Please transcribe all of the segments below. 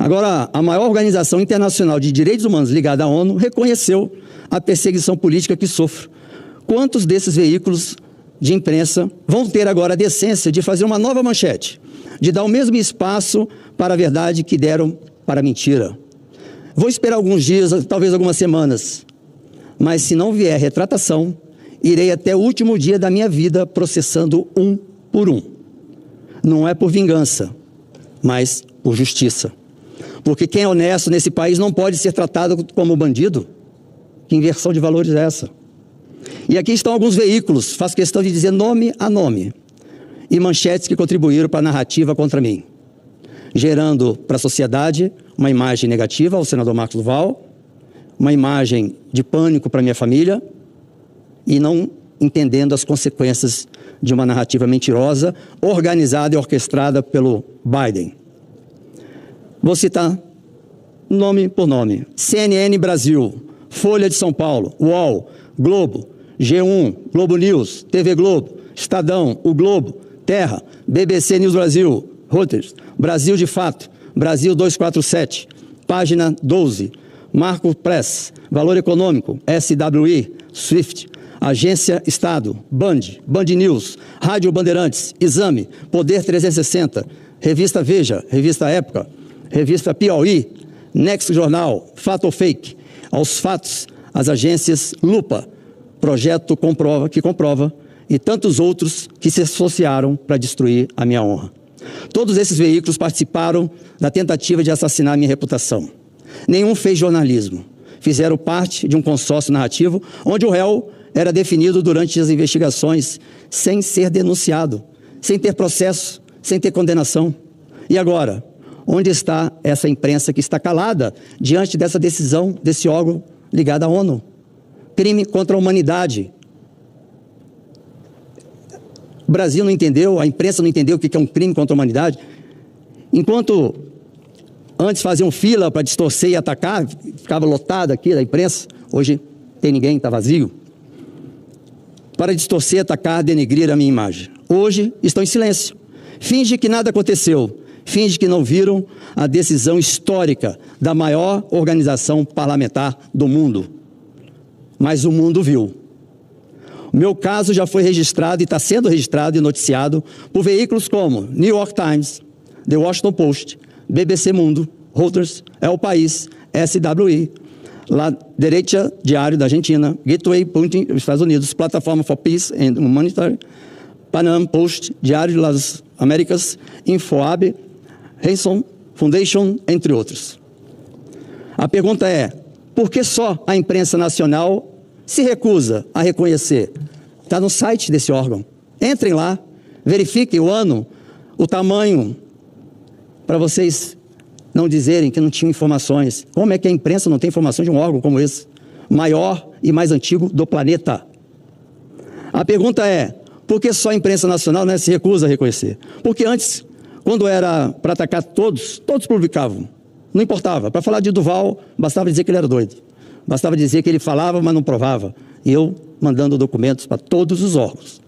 Agora, a maior organização internacional de direitos humanos ligada à ONU reconheceu a perseguição política que sofro. Quantos desses veículos de imprensa vão ter agora a decência de fazer uma nova manchete, de dar o mesmo espaço para a verdade que deram para a mentira? Vou esperar alguns dias, talvez algumas semanas, mas se não vier retratação, irei até o último dia da minha vida processando um por um. Não é por vingança, mas por justiça. Porque quem é honesto nesse país não pode ser tratado como bandido. Que inversão de valores é essa? E aqui estão alguns veículos, faço questão de dizer nome a nome, e manchetes que contribuíram para a narrativa contra mim, gerando para a sociedade uma imagem negativa ao senador Marcos Duval, uma imagem de pânico para a minha família, e não entendendo as consequências de uma narrativa mentirosa, organizada e orquestrada pelo Biden. Vou citar nome por nome: CNN Brasil, Folha de São Paulo, UOL, Globo, G1, Globo News, TV Globo, Estadão, O Globo, Terra, BBC News Brasil, Reuters, Brasil de Fato, Brasil 247, Página 12, Marco Press, Valor Econômico, SWI, Swift, Agência Estado, Band News, Rádio Bandeirantes, Exame, Poder 360, Revista Veja, Revista Época, Revista Piauí, Next Jornal, Fato ou Fake, Aos Fatos, as agências Lupa, Projeto que Comprova e tantos outros que se associaram para destruir a minha honra. Todos esses veículos participaram da tentativa de assassinar minha reputação. Nenhum fez jornalismo. Fizeram parte de um consórcio narrativo onde o réu era definido durante as investigações sem ser denunciado, sem ter processo, sem ter condenação. E agora, onde está essa imprensa que está calada diante dessa decisão desse órgão ligado à ONU? Crime contra a humanidade. O Brasil não entendeu, a imprensa não entendeu o que é um crime contra a humanidade. Enquanto antes faziam fila para distorcer e atacar, ficava lotado aqui da imprensa, hoje tem ninguém, está vazio, para distorcer, atacar, denegrir a minha imagem. Hoje estão em silêncio. Finge que nada aconteceu. Finge que não viram a decisão histórica da maior organização parlamentar do mundo. Mas o mundo viu. O meu caso já foi registrado e está sendo registrado e noticiado por veículos como New York Times, The Washington Post, BBC Mundo, Reuters, El País, SWI, La Derecha Diário da Argentina, Gateway Punting dos Estados Unidos, Plataforma for Peace and Humanitarian, Panam Post, Diário das Américas, Infoab, Hanson Foundation, entre outros. A pergunta é: por que só a imprensa nacional se recusa a reconhecer? Está no site desse órgão. Entrem lá, verifiquem o ano, o tamanho, para vocês não dizerem que não tinham informações. Como é que a imprensa não tem informação de um órgão como esse? Maior e mais antigo do planeta. A pergunta é: por que só a imprensa nacional, né, se recusa a reconhecer? Porque antes, quando era para atacar todos publicavam. Não importava. Para falar de Duval, bastava dizer que ele era doido. Bastava dizer que ele falava, mas não provava. E eu mandando documentos para todos os órgãos.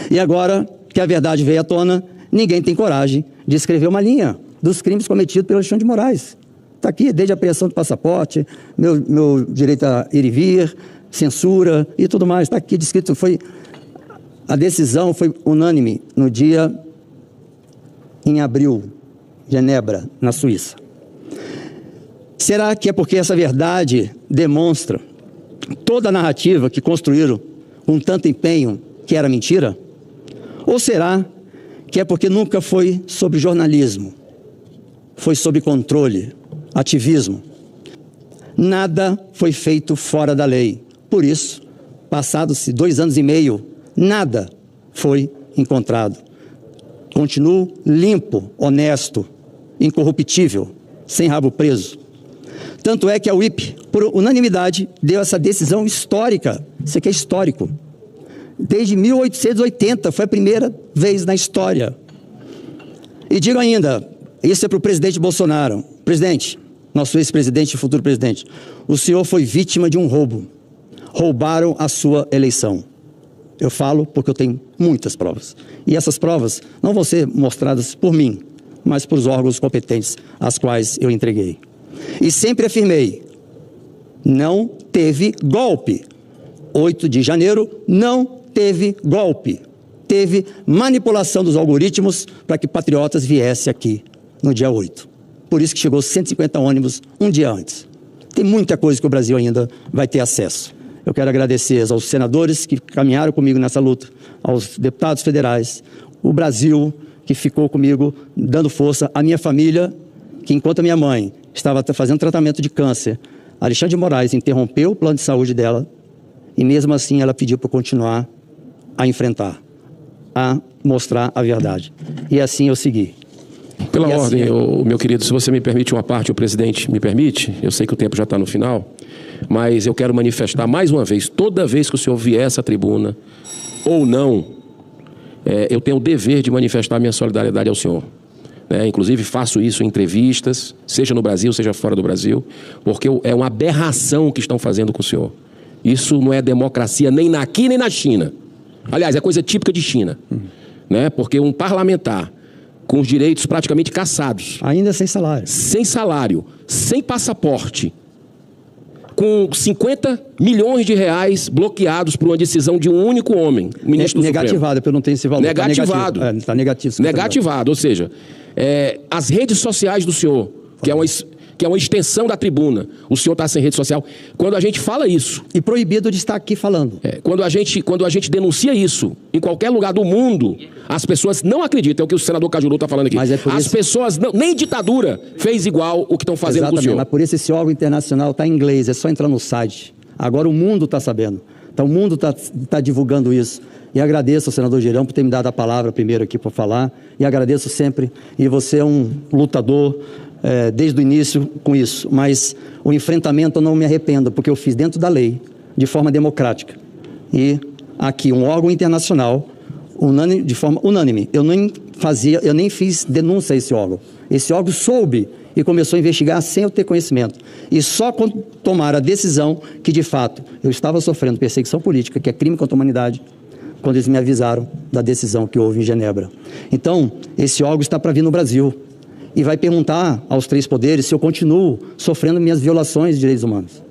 E agora que a verdade veio à tona, ninguém tem coragem de escrever uma linha dos crimes cometidos pelo Alexandre de Moraes. Está aqui, desde a apreensão do passaporte, meu direito a ir e vir, censura e tudo mais. Está aqui descrito. A decisão foi unânime no dia em abril, Genebra, na Suíça. Será que é porque essa verdade demonstra toda a narrativa que construíram com tanto empenho que era mentira? Ou será que é porque nunca foi sobre jornalismo, foi sobre controle, ativismo? Nada foi feito fora da lei. Por isso, passados-se 2 anos e meio, nada foi encontrado. Continuo limpo, honesto, incorruptível, sem rabo preso. Tanto é que a UIP, por unanimidade, deu essa decisão histórica. Isso aqui é histórico. Desde 1880, foi a primeira vez na história. E digo ainda, isso é para o presidente Bolsonaro. Presidente, nosso ex-presidente e futuro presidente, o senhor foi vítima de um roubo. Roubaram a sua eleição. Eu falo porque eu tenho muitas provas. E essas provas não vão ser mostradas por mim, mas para os órgãos competentes aos quais eu entreguei. E sempre afirmei, não teve golpe. 8 de janeiro não teve golpe. Teve manipulação dos algoritmos para que patriotas viessem aqui no dia 8. Por isso que chegou 150 ônibus um dia antes. Tem muita coisa que o Brasil ainda vai ter acesso. Eu quero agradecer aos senadores que caminharam comigo nessa luta, aos deputados federais, o Brasil que ficou comigo dando força, a minha família, que enquanto a minha mãe estava fazendo tratamento de câncer, Alexandre de Moraes interrompeu o plano de saúde dela e mesmo assim ela pediu para continuar a enfrentar, a mostrar a verdade. E assim eu segui. Pela ordem, meu querido, se você me permite uma parte, o presidente me permite, eu sei que o tempo já está no final, mas eu quero manifestar mais uma vez, toda vez que o senhor vier a essa tribuna, ou não, eu tenho o dever de manifestar minha solidariedade ao senhor. Inclusive faço isso em entrevistas, seja no Brasil, seja fora do Brasil, porque é uma aberração o que estão fazendo com o senhor. Isso não é democracia nem aqui nem na China. Aliás, é coisa típica de China. Porque um parlamentar com os direitos praticamente cassados. Ainda sem salário. Sem salário, sem passaporte, com 50 milhões de reais bloqueados por uma decisão de um único homem, o ministro negativado, porque eu não tenho esse valor. Negativado. Está negativo. Negativado, ou seja, as redes sociais do senhor, que é uma extensão da tribuna, o senhor está sem rede social. Quando a gente fala isso... E proibido de estar aqui falando. Quando a gente denuncia isso, em qualquer lugar do mundo, as pessoas não acreditam, é o que o senador Cajuru está falando aqui. Mas as pessoas, não, nem ditadura fez igual o que estão fazendo com o senhor. Mas por isso esse órgão internacional está em inglês, é só entrar no site. Agora o mundo está sabendo. Então o mundo está divulgando isso. E agradeço ao senador Girão por ter me dado a palavra primeiro aqui para falar. E agradeço sempre. E você é um lutador... desde o início com isso, mas o enfrentamento eu não me arrependo, porque eu fiz dentro da lei, de forma democrática. E aqui, um órgão internacional, de forma unânime, eu nem fiz denúncia a esse órgão. Esse órgão soube e começou a investigar sem eu ter conhecimento. E só quando tomaram a decisão que, de fato, eu estava sofrendo perseguição política, que é crime contra a humanidade, quando eles me avisaram da decisão que houve em Genebra. Então, esse órgão está para vir no Brasil. E vai perguntar aos 3 poderes se eu continuo sofrendo minhas violações de direitos humanos.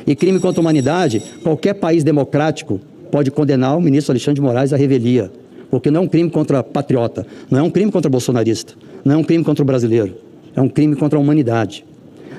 E crime contra a humanidade, qualquer país democrático pode condenar o ministro Alexandre de Moraes à revelia, porque não é um crime contra patriota, não é um crime contra bolsonarista, não é um crime contra o brasileiro, é um crime contra a humanidade.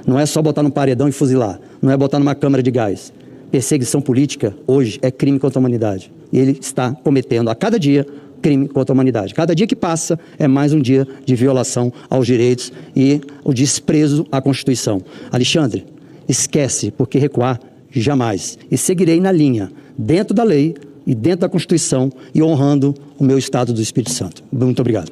Não é só botar num paredão e fuzilar, não é botar numa câmara de gás. Perseguição política, hoje, é crime contra a humanidade. E ele está cometendo a cada dia crime contra a humanidade. Cada dia que passa é mais um dia de violação aos direitos e o desprezo à Constituição. Alexandre, esquece, porque recuar jamais. E seguirei na linha, dentro da lei e dentro da Constituição e honrando o meu Estado do Espírito Santo. Muito obrigado.